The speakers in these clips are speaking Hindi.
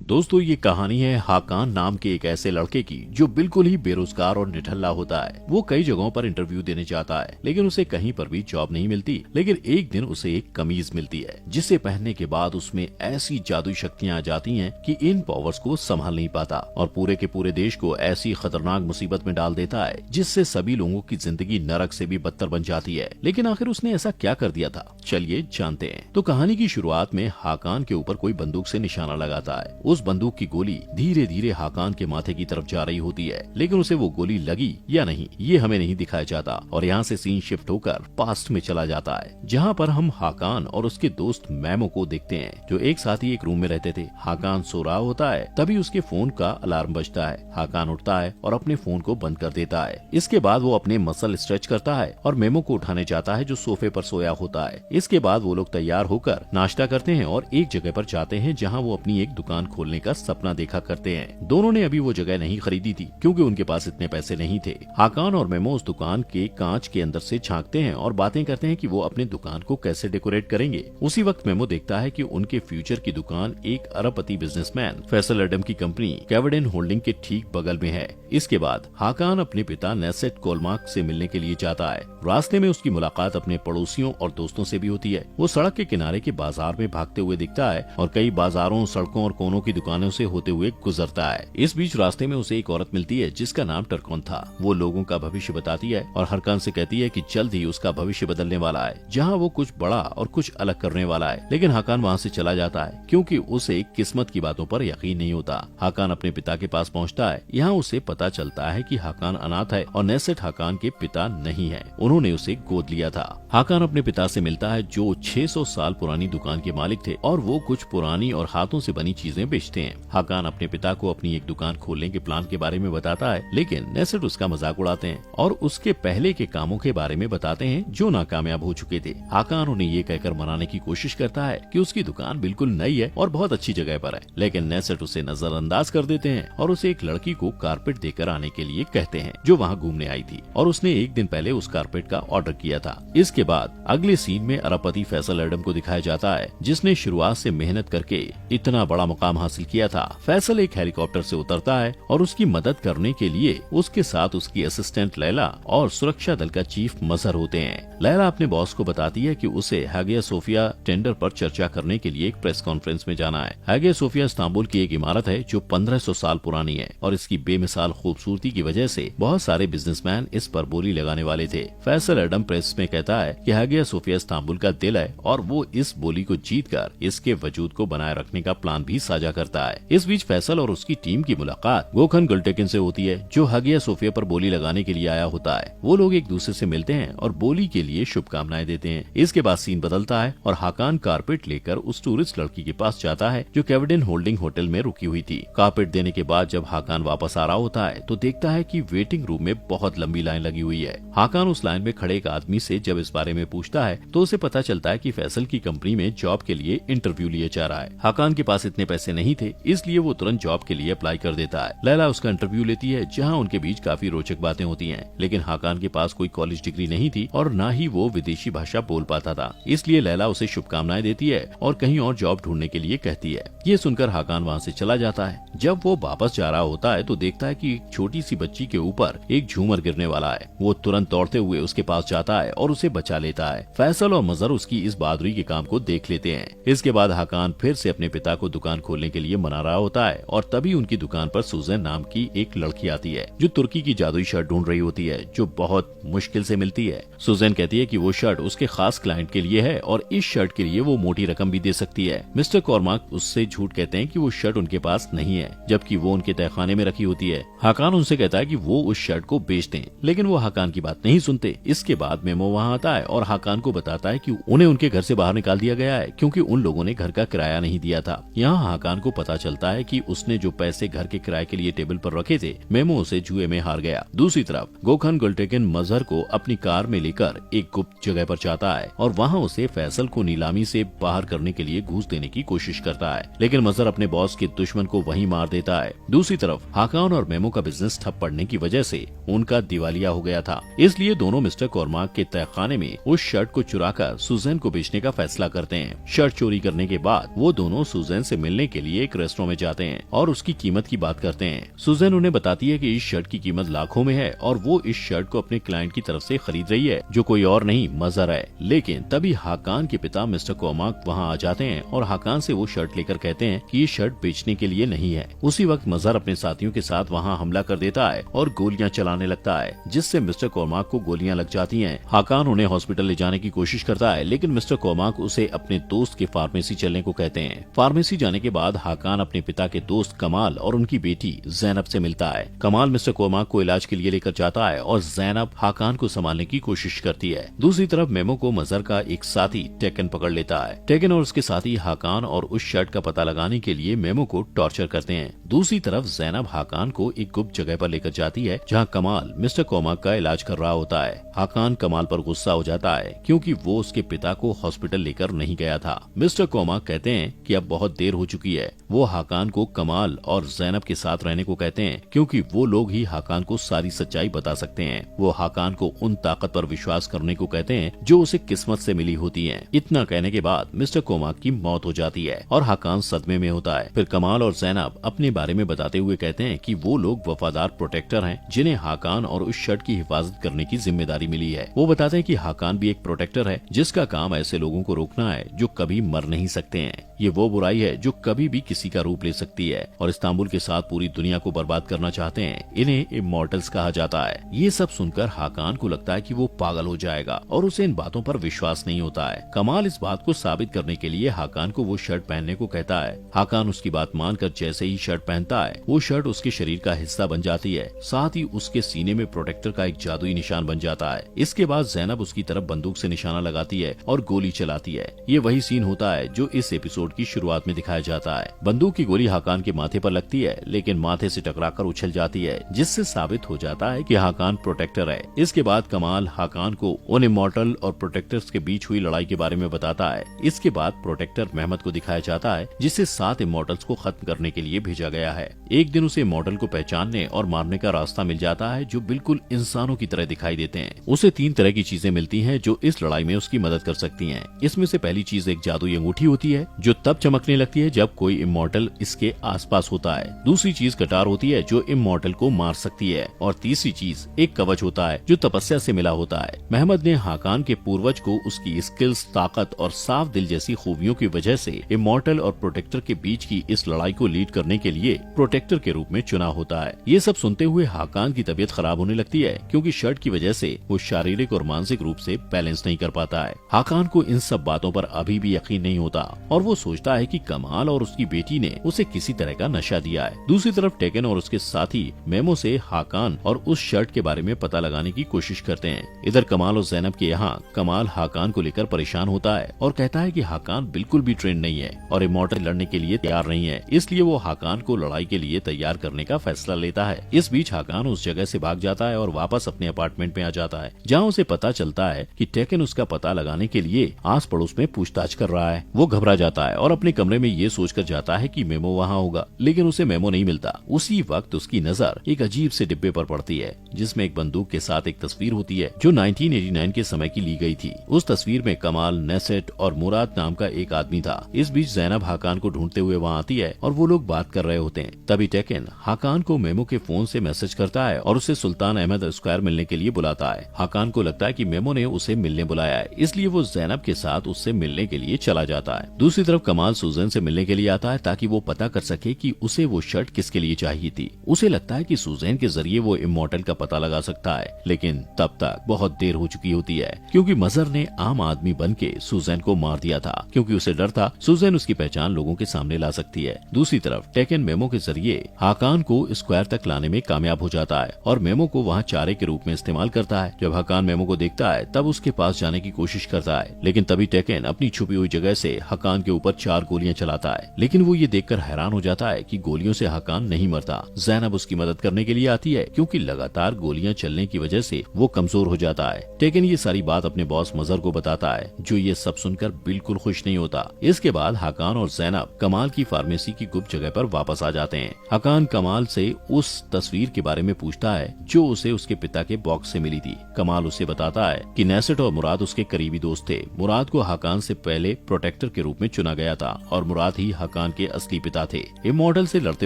दोस्तों, ये कहानी है हाकान नाम के एक ऐसे लड़के की जो बिल्कुल ही बेरोजगार और निठल्ला होता है। वो कई जगहों पर इंटरव्यू देने जाता है, लेकिन उसे कहीं पर भी जॉब नहीं मिलती। लेकिन एक दिन उसे एक कमीज मिलती है, जिसे पहनने के बाद उसमें ऐसी जादुई शक्तियाँ आ जाती हैं कि इन पावर्स को संभाल नहीं पाता और पूरे के पूरे देश को ऐसी खतरनाक मुसीबत में डाल देता है, जिससे सभी लोगों की जिंदगी नरक से भी बदतर बन जाती है। लेकिन आखिर उसने ऐसा क्या कर दिया था, चलिए जानते हैं। तो कहानी की शुरुआत में हाकान के ऊपर कोई बंदूक से निशाना लगाता है। उस बंदूक की गोली धीरे धीरे हाकान के माथे की तरफ जा रही होती है, लेकिन उसे वो गोली लगी या नहीं ये हमें नहीं दिखाया जाता। और यहाँ से सीन शिफ्ट होकर पास्ट में चला जाता है, जहाँ पर हम हाकान और उसके दोस्त मैमो को देखते हैं, जो एक साथ ही एक रूम में रहते थे। हाकान सो रहा होता है, तभी उसके फोन का अलार्म बजता है। हाकान उठता है और अपने फोन को बंद कर देता है। इसके बाद वो अपने मसल स्ट्रेच करता है और मेमो को उठाने जाता है, जो सोफे पर सोया होता है। इसके बाद वो लोग तैयार होकर नाश्ता करते हैं और एक जगह पर जाते हैं, जहाँ वो अपनी एक दुकान खोलने का सपना देखा करते हैं। दोनों ने अभी वो जगह नहीं खरीदी थी, क्योंकि उनके पास इतने पैसे नहीं थे। हाकान और मेमो उस दुकान के कांच के अंदर से झांकते हैं और बातें करते हैं कि वो अपने दुकान को कैसे डेकोरेट करेंगे। उसी वक्त मेमो देखता है कि उनके फ्यूचर की दुकान एक अरबपति बिजनेसमैन फैसल एडम की कंपनी कैवडेन होल्डिंग के ठीक बगल में है। इसके बाद हाकान अपने पिता नेसेट कोलमार्क से मिलने के लिए जाता है। रास्ते में उसकी मुलाकात अपने पड़ोसियों और दोस्तों से भी होती है। वो सड़क के किनारे के बाजार में भागते हुए दिखता है और कई बाजारों, सड़कों और कोनों की दुकानों से होते हुए गुजरता है। इस बीच रास्ते में उसे एक औरत मिलती है, जिसका नाम टरकोन था। वो लोगों का भविष्य बताती है और हरकान से कहती है कि जल्द ही उसका भविष्य बदलने वाला है, जहाँ वो कुछ बड़ा और कुछ अलग करने वाला है। लेकिन हाकान वहाँ से चला जाता है, क्योंकि उसे किस्मत की बातों पर यकीन नहीं होता। हाकान अपने पिता के पास पहुँचता है। यहाँ उसे पता चलता है कि हाकान अनाथ है और नेसेट हाकान के पिता नहीं है, उन्होंने उसे गोद लिया था। हाकान अपने पिता से मिलता है, जो 600 साल पुरानी दुकान के मालिक थे और वो कुछ पुरानी और हाथों से बनी चीजें बेचते हैं। हाकान अपने पिता को अपनी एक दुकान खोलने के प्लान के बारे में बताता है, लेकिन नेसेट उसका मजाक उड़ाते हैं और उसके पहले के कामों के बारे में बताते हैं जो नाकामयाब हो चुके थे। हाकान उन्हें ये कहकर मनाने की कोशिश करता है कि उसकी दुकान बिल्कुल नई है और बहुत अच्छी जगह पर है, लेकिन नेसेट उसे नजरअंदाज कर देते हैं और उसे एक लड़की को कारपेट देकर आने के लिए कहते हैं, जो वहाँ घूमने आई थी और उसने एक दिन पहले उस कारपेट का ऑर्डर किया था। इसके बाद अगले सीन में अरबपति फैसल एडम को दिखाया जाता है, जिसने शुरुआत से मेहनत करके इतना बड़ा मुकाम हासिल किया था। फैसल एक हेलीकॉप्टर से उतरता है और उसकी मदद करने के लिए उसके साथ उसकी असिस्टेंट लैला और सुरक्षा दल का चीफ मजहर होते हैं। लैला अपने बॉस को बताती है कि उसे हागिया सोफिया टेंडर पर चर्चा करने के लिए एक प्रेस कॉन्फ्रेंस में जाना है। हागिया सोफिया इस्तांबुल की एक इमारत है जो 1500 साल पुरानी है और इसकी बेमिसाल खूबसूरती की वजह से बहुत सारे बिजनेसमैन इस पर बोली लगाने वाले थे। फैसल एडम प्रेस में कहता है कि हागिया सोफिया इस्तांबुल का दिल है और वो इस बोली को जीतकर इसके वजूद को बनाए रखने का प्लान भी साझा करता है। इस बीच फैसल और उसकी टीम की मुलाकात गोखन गुलटेकिन से होती है, जो हागिया सोफिया पर बोली लगाने के लिए आया होता है। वो लोग एक दूसरे से मिलते हैं और बोली के लिए शुभकामनाएं देते हैं। इसके बाद सीन बदलता है और हाकान कारपेट लेकर उस टूरिस्ट लड़की के पास जाता है, जो कैवडेन होल्डिंग होटल में रुकी हुई थी। कारपेट देने के बाद जब हाकान वापस आ रहा होता है, तो देखता है कि वेटिंग रूम में बहुत लंबी लाइन लगी हुई है। हाकान उस लाइन में खड़े एक आदमी से जब इस बारे में पूछता है, तो उसे पता चलता है कि फैसल की कंपनी में जॉब के लिए इंटरव्यू लिया जा रहा है। हाकान के पास इतने पैसे नहीं थे, इसलिए वो तुरंत जॉब के लिए अप्लाई कर देता है। लैला उसका इंटरव्यू लेती है, जहाँ उनके बीच काफी रोचक बातें होती हैं। लेकिन हाकान के पास कोई कॉलेज डिग्री नहीं थी और न ही वो विदेशी भाषा बोल पाता था, इसलिए लैला उसे शुभकामनाएं देती है और कहीं और जॉब ढूंढने के लिए कहती है। ये सुनकर हाकान वहाँ से चला जाता है। जब वो वापस जा रहा होता है, तो देखता है कि एक छोटी सी बच्ची के ऊपर एक झूमर गिरने वाला है। वो तुरंत दौड़ते हुए उसके पास जाता है और उसे बचा लेता है। फैसल और मजहर उसकी इस बहादुरी के काम को देख लेते हैं। इसके बाद हाकान फिर से अपने पिता को दुकान खोलने के लिए मना रहा होता है और तभी उनकी दुकान पर सुजैन नाम की एक लड़की आती है, जो तुर्की की जादुई शर्ट ढूंढ रही होती है, जो बहुत मुश्किल से मिलती है। सुजैन कहती है कि वो शर्ट उसके खास क्लाइंट के लिए है और इस शर्ट के लिए वो मोटी रकम भी दे सकती है। मिस्टर कोलमार्क उससे झूठ कहते हैं कि वो शर्ट उनके पास नहीं है, जबकि वो उनके तहखाने में रखी होती है। हाकान उनसे कहता है कि वो उस शर्ट को बेच दें, लेकिन वो हाकान की बात नहीं सुनते। इसके बाद मेमो वहाँ आता है और हाकान को बताता है कि उन्हें उनके घर से बाहर निकाल दिया गया है, क्योंकि उन लोगों ने घर का किराया नहीं दिया था। यहाँ हाकान को पता चलता है कि उसने जो पैसे घर के किराए के लिए टेबल पर रखे थे, मेमो उसे जुए में हार गया। दूसरी तरफ गोखन गुलटेकिन मजहर को अपनी कार में लेकर एक गुप्त जगह पर जाता है और वहाँ उसे फैसल को नीलामी से बाहर करने के लिए घूस देने की कोशिश करता है, लेकिन मजहर अपने बॉस के दुश्मन को वहीं मार देता है। दूसरी तरफ हाकान और मेमो का बिजनेस ठप पड़ने की वजह से उनका दिवालिया हो गया था, इसलिए दोनों मिस्टर कोलमार्क के तहखाने में उस शर्ट को चुराकर सुजैन को बेचने का फैसला करते हैं। शर्ट चोरी करने के बाद वो दोनों सुजैन से मिलने के लिए लिए एक रेस्टोरेंट में जाते हैं और उसकी कीमत की बात करते हैं। सुजैन उन्हें बताती है कि इस शर्ट की कीमत लाखों में है और वो इस शर्ट को अपने क्लाइंट की तरफ से खरीद रही है, जो कोई और नहीं मजहर है। लेकिन तभी हाकान के पिता मिस्टर कोर्माक वहाँ आ जाते हैं और हाकान से वो शर्ट लेकर कहते हैं कि ये शर्ट बेचने के लिए नहीं है। उसी वक्त मजहर अपने साथियों के साथ वहाँ हमला कर देता है और गोलियां चलाने लगता है, जिससे मिस्टर कोर्माक को गोलियां लग जाती हैं। हाकान उन्हें हॉस्पिटल ले जाने की कोशिश करता है, लेकिन मिस्टर कोर्माक उसे अपने दोस्त के फार्मेसी चलने को कहते हैं। फार्मेसी जाने के बाद हाकान अपने पिता के दोस्त कमाल और उनकी बेटी जैनब से मिलता है। कमाल मिस्टर कोर्माक को इलाज के लिए लेकर जाता है और जैनब हाकान को संभालने की कोशिश करती है। दूसरी तरफ मेमो को मजहर का एक साथी टेकन पकड़ लेता है। टेकन और उसके साथी हाकान और उस शर्ट का पता लगाने के लिए मेमो को टॉर्चर करते हैं। दूसरी तरफ जैनब हाकान को एक गुप्त जगह पर लेकर जाती है, जहां कमाल मिस्टर कोर्माक का इलाज कर रहा होता है। हाकान कमाल पर गुस्सा हो जाता है क्योंकि वो उसके पिता को हॉस्पिटल लेकर नहीं गया था। मिस्टर कोर्माक कहते हैं कि अब बहुत देर हो चुकी है। वो हाकान को कमाल और जैनब के साथ रहने को कहते हैं क्योंकि वो लोग ही हाकान को सारी सच्चाई बता सकते हैं। वो हाकान को उन ताकत पर विश्वास करने को कहते हैं जो उसे किस्मत से मिली होती है। इतना कहने के बाद मिस्टर कोर्माक की मौत हो जाती है और हाकान सदमे में होता है। फिर कमाल और जैनब अपने बारे में बताते हुए कहते हैं कि वो लोग वफादार प्रोटेक्टर हैं, जिन्हें हाकान और उस शर्ट की हिफाजत करने की जिम्मेदारी मिली है। वो बताते हैं कि हाकान भी एक प्रोटेक्टर है, जिसका काम ऐसे लोगों को रोकना है जो कभी मर नहीं सकते हैं। ये वो बुराई है जो कभी भी किसी का रूप ले सकती है और इस्तांबुल के साथ पूरी दुनिया को बर्बाद करना चाहते हैं। इन्हें इमॉर्टल्स कहा जाता है। ये सब सुनकर हाकान को लगता है कि वो पागल हो जाएगा और उसे इन बातों पर विश्वास नहीं होता है। कमाल इस बात को साबित करने के लिए हाकान को वो शर्ट पहनने को कहता है। हाकान उसकी बात मानकर जैसे ही शर्ट पहनता है, वो शर्ट उसके शरीर का हिस्सा बन जाती है। साथ ही उसके सीने में प्रोटेक्टर का एक जादुई निशान बन जाता है। इसके बाद जैनब उसकी तरफ बंदूक से निशाना लगाती है और गोली चलाती है। ये वही सीन होता है जो इस एपिसोड की शुरुआत में दिखाया जाता है। बंदूक की गोली हाकान के माथे पर लगती है, लेकिन माथे से टकराकर उछल जाती है, जिससे साबित हो जाता है कि हाकान प्रोटेक्टर है। इसके बाद कमाल हाकान को उन इमॉर्टल और प्रोटेक्टर्स के बीच हुई लड़ाई के बारे में बताता है। इसके बाद प्रोटेक्टर मेहमद को दिखाया जाता है, जिसे 7 इमॉर्टल्स को खत्म करने के लिए भेजा गया है। एक दिन उसे इमॉर्टल को पहचानने और मारने का रास्ता मिल जाता है, जो बिल्कुल इंसानों की तरह दिखाई देते हैं। उसे 3 तरह की चीजें मिलती हैं जो इस लड़ाई में उसकी मदद कर सकती हैं। इसमें से पहली चीज एक जादुई अंगूठी होती है, जो तब चमकने लगती है जब कोई इमॉर्टल इसके आसपास होता है। दूसरी चीज कटार होती है, जो इमॉर्टल को मार सकती है। और तीसरी चीज एक कवच होता है, जो तपस्या से मिला होता है। मेहमद ने हाकान के पूर्वज को उसकी स्किल्स, ताकत और साफ दिल जैसी खूबियों की वजह से इमॉर्टल और प्रोटेक्टर के बीच की इस लड़ाई को लीड करने के लिए प्रोटेक्टर के रूप में चुना होता है। ये सब सुनते हुए हाकान की तबीयत खराब होने लगती है, क्योंकि शर्ट की वजह से वो शारीरिक और मानसिक रूप से बैलेंस नहीं कर पाता है। हाकान को इन सब बातों पर अभी भी यकीन नहीं होता और वो सोचता है कि कमाल और उसकी बेटी ने उसे किसी तरह का नशा दिया है। दूसरी तरफ टेकन और उसके साथी मेमो से हाकान और उस शर्ट के बारे में पता लगाने की कोशिश करते हैं। इधर कमाल और जैनब के यहाँ कमाल हाकान को लेकर परेशान होता है और कहता है कि हाकान बिल्कुल भी ट्रेंड नहीं है और इमॉर्टल लड़ने के लिए तैयार नहीं है, इसलिए वो हाकान को लड़ाई के लिए तैयार करने का फैसला लेता है। इस बीच हाकान उस जगह से भाग जाता है और वापस अपने अपार्टमेंट में आ जाता है, जहाँ उसे पता चलता है कि टेकन उसका पता लगाने के लिए आस पड़ोस में पूछताछ कर रहा है। वो घबरा जाता है और अपने कमरे में ये सोचकर जाता है कि मेमो वहाँ होगा, लेकिन उसे मेमो नहीं मिलता। उसी वक्त उसकी नजर एक अजीब से डिब्बे पर पड़ती है, जिसमें एक बंदूक के साथ एक तस्वीर होती है, जो 1989 के समय की ली गई थी। उस तस्वीर में कमाल, नेसेट और मुराद नाम का एक आदमी था। इस बीच जैनब हाकान को ढूंढते हुए वहाँ आती है और वो लोग बात कर रहे होते हैं। तभी टेकन हाकान को मेमो के फोन से मैसेज करता है और उसे सुल्तान अहमद स्क्वायर मिलने के लिए बुलाता है। हाकान को लगता है कि मेमो ने उसे मिलने बुलाया है, इसलिए वो जैनब के साथ उससे मिलने के लिए चला जाता है। दूसरी तरफ कमाल सुजैन से मिलने के लिए आता है, ताकि वो पता कर सके कि उसे वो शर्ट किसके लिए चाहिए थी। उसे लगता है कि सुजैन के जरिए वो इमॉर्टल का पता लगा सकता है, लेकिन तब तक बहुत देर हो चुकी होती है, क्योंकि मजहर ने आम आदमी बन के सुजैन को मार दिया था, क्योंकि उसे डर था सुजैन उसकी पहचान लोगों के सामने ला सकती है। दूसरी तरफ टेकन मेमो के जरिए हाकान को स्क्वायर तक लाने में कामयाब हो जाता है और मेमो को वहाँ चारे के रूप में इस्तेमाल करता है। जब हाकान मेमो को देखता है तब उसके पास जाने की कोशिश करता है, लेकिन तभी टेकन अपनी छुपी हुई जगह से हाकान के ऊपर 4 गोलियां चलाता है। लेकिन वो ये देखकर हैरान हो जाता है कि गोलियों से हाकान नहीं मरता। जैनब उसकी मदद करने के लिए आती है, क्योंकि लगातार गोलियां चलने की वजह से वो कमजोर हो जाता है। टेकन ये सारी बात अपने बॉस मजहर को बताता है, जो ये सब सुनकर बिल्कुल खुश नहीं होता। इसके बाद हाकान और जैनब कमाल की फार्मेसी की गुप्त जगह पर वापस आ जाते हैं। हाकान कमाल से उस तस्वीर के बारे में पूछता है जो उसे उसके पिता के बॉक्स से मिली थी। कमाल उसे बताता है कि नेसेट और मुराद उसके करीबी दोस्त थे। मुराद को हाकान से पहले प्रोटेक्टर के रूप में चुना गया था और मुराद ही हकान के असली पिता थे, इमॉर्टल से लड़ते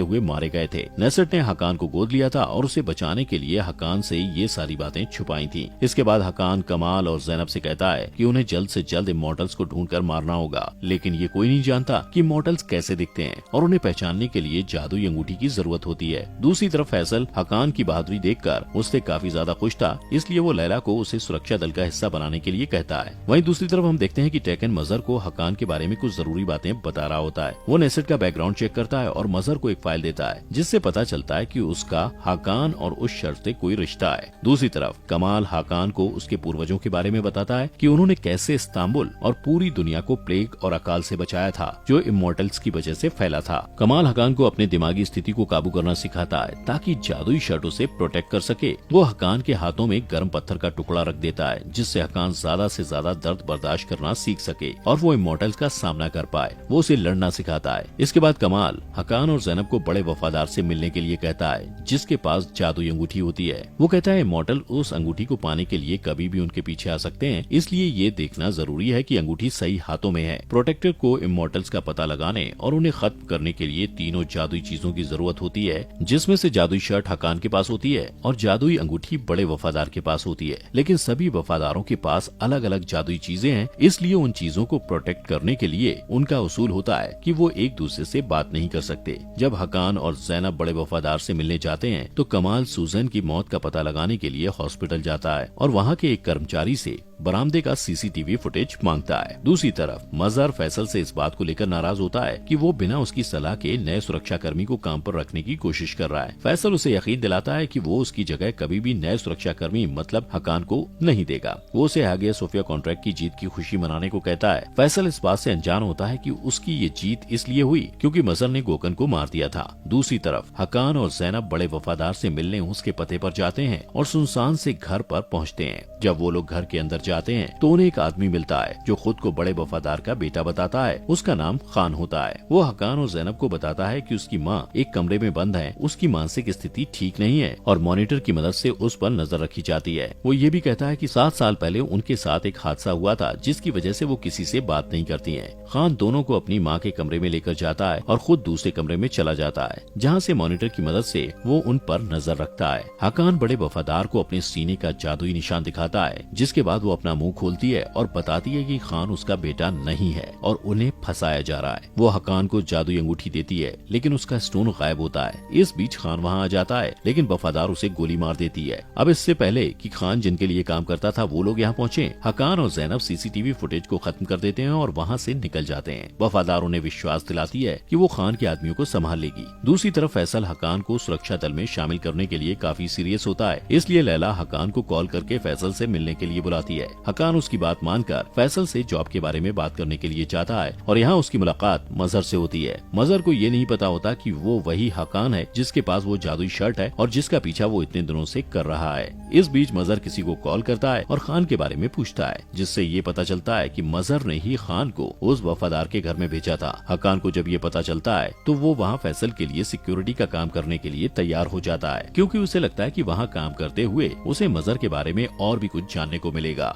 हुए मारे गए थे। नेसेट ने हकान को गोद लिया था और उसे बचाने के लिए हकान से ये सारी बातें छुपाई थी। इसके बाद हकान कमाल और ज़ैनब से कहता है कि उन्हें जल्द से जल्द इमॉर्टल्स को ढूंढकर मारना होगा, लेकिन ये कोई नहीं जानता कि इमॉर्टल्स कैसे दिखते हैं और उन्हें पहचानने के लिए जादुई अंगूठी की जरूरत होती है। दूसरी तरफ फैसल हकान की बहादुरी देखकर उससे काफी ज्यादा खुश था, इसलिए वो लैला को उसे सुरक्षा दल का हिस्सा बनाने के लिए कहता है। वहीं दूसरी तरफ हम देखते हैं कि टेकन मजहर को हकान के बारे में कुछ जरूरी बातें बता रहा होता है। वो नेसेट का बैकग्राउंड चेक करता है और मजहर को एक फाइल देता है, जिससे पता चलता है कि उसका हकान और उस शख्स से कोई रिश्ता है। दूसरी तरफ कमाल हकान को उसके पूर्वजों के बारे में बताता है कि उन्होंने कैसे इस्तांबुल और पूरी दुनिया को प्लेग और अकाल से बचाया था, जो इमॉर्टल्स की वजह से फैला था। कमाल हकान को अपने दिमागी स्थिति को काबू करना सिखाता है ताकि जादुई शर्टों से प्रोटेक्ट कर सके। वो हकान के हाथों में गर्म पत्थर का टुकड़ा रख देता है, जिससे हकान ज्यादा से ज्यादा दर्द बर्दाश्त करना सीख सके और वो इमॉर्टल्स का सामना कर पाए। वो उसे लड़ना सिखाता है। इसके बाद कमाल हकान और ज़ैनब को बड़े वफादार से मिलने के लिए कहता है, जिसके पास जादुई अंगूठी होती है। वो कहता है इमॉर्टल उस अंगूठी को पाने के लिए कभी भी उनके पीछे आ सकते हैं, इसलिए ये देखना जरूरी है कि अंगूठी सही हाथों में है। प्रोटेक्टर को इमॉर्टल्स का पता लगाने और उन्हें खत्म करने के लिए तीनों जादुई चीजों की जरूरत होती है, जिसमें से जादुई शर्ट हकान के पास होती है और जादुई अंगूठी बड़े वफादार के पास होती है। लेकिन सभी वफादारों के पास अलग अलग जादुई चीजें हैं, इसलिए उन चीजों को प्रोटेक्ट करने के लिए उनका उसूल होता है कि वो एक दूसरे से बात नहीं कर सकते। जब हकान और ज़ैनब बड़े वफादार से मिलने जाते हैं तो कमाल सूजन की मौत का पता लगाने के लिए हॉस्पिटल जाता है और वहाँ के एक कर्मचारी से बरामदे का सीसीटीवी फुटेज मांगता है। दूसरी तरफ मजहर फैसल से इस बात को लेकर नाराज होता है कि वो बिना उसकी सलाह के नए सुरक्षा कर्मी को काम पर रखने की कोशिश कर रहा है। फैसल उसे यकीन दिलाता है कि वो उसकी जगह कभी भी नए सुरक्षा कर्मी मतलब हकान को नहीं देगा। वो उसे हागिया सोफिया कॉन्ट्रैक्ट की जीत की खुशी मनाने को कहता है। फैसल इस बात से अनजान होता है कि उसकी ये जीत इसलिए हुई क्योंकि मजहर ने गोकन को मार दिया था। दूसरी तरफ हकान और ज़ैनब बड़े वफादार से मिलने उसके पते पर जाते हैं और सुनसान से घर पर पहुँचते हैं। जब वो लोग घर के अंदर जाते हैं तो उन्हें एक आदमी मिलता है जो खुद को बड़े वफादार का बेटा बताता है। उसका नाम खान होता है। वो हकान और ज़ैनब को बताता है कि उसकी माँ एक कमरे में बंद है, उसकी मानसिक स्थिति ठीक नहीं है और मॉनिटर की मदद से उस पर नजर रखी जाती है। वो ये भी कहता है कि 7 साल पहले उनके साथ एक हादसा हुआ था, जिसकी वजह से वो किसी से बात नहीं करती है। खान दोनों को अपनी माँ के कमरे में लेकर जाता है और खुद दूसरे कमरे में चला जाता है, जहाँ से मॉनिटर की मदद से वो उन पर नजर रखता है। हकान बड़े वफादार को अपने सीने का जादुई निशान दिखाता है, जिसके बाद वो अपना मुंह खोलती है और बताती है कि खान उसका बेटा नहीं है और उन्हें फंसाया जा रहा है। वो हकान को जादुई अंगूठी देती है, लेकिन उसका स्टोन गायब होता है। इस बीच खान वहाँ आ जाता है, लेकिन वफादार उसे गोली मार देती है। अब इससे पहले कि खान जिनके लिए काम करता था वो लोग यहाँ पहुँचे, हकान और ज़ैनब सीसीटीवी फुटेज को खत्म कर देते हैं और वहाँ से निकल जाते हैं। वफादार उन्हें विश्वास दिलाती है कि वो खान के आदमियों को संभाल लेगी। दूसरी तरफ फैसल हकान को सुरक्षा दल में शामिल करने के लिए काफी सीरियस होता है, इसलिए लैला हकान को कॉल करके फैसल से मिलने के लिए बुलाती है। हकान उसकी बात मानकर फैसल से जॉब के बारे में बात करने के लिए जाता है और यहाँ उसकी मुलाकात मजहर से होती है। मजहर को ये नहीं पता होता कि वो वही हकान है जिसके पास वो जादुई शर्ट है और जिसका पीछा वो इतने दिनों से कर रहा है। इस बीच मजहर किसी को कॉल करता है और खान के बारे में पूछता है, जिससे ये पता चलता है कि मजहर ने ही खान को उस वफादार के घर में भेजा था। हकान को जब ये पता चलता है तो वो वहाँ फैसल के लिए सिक्योरिटी का काम करने के लिए तैयार हो जाता है, क्योंकि उसे लगता है कि वहाँ काम करते हुए उसे मजहर के बारे में और भी कुछ जानने को मिलेगा।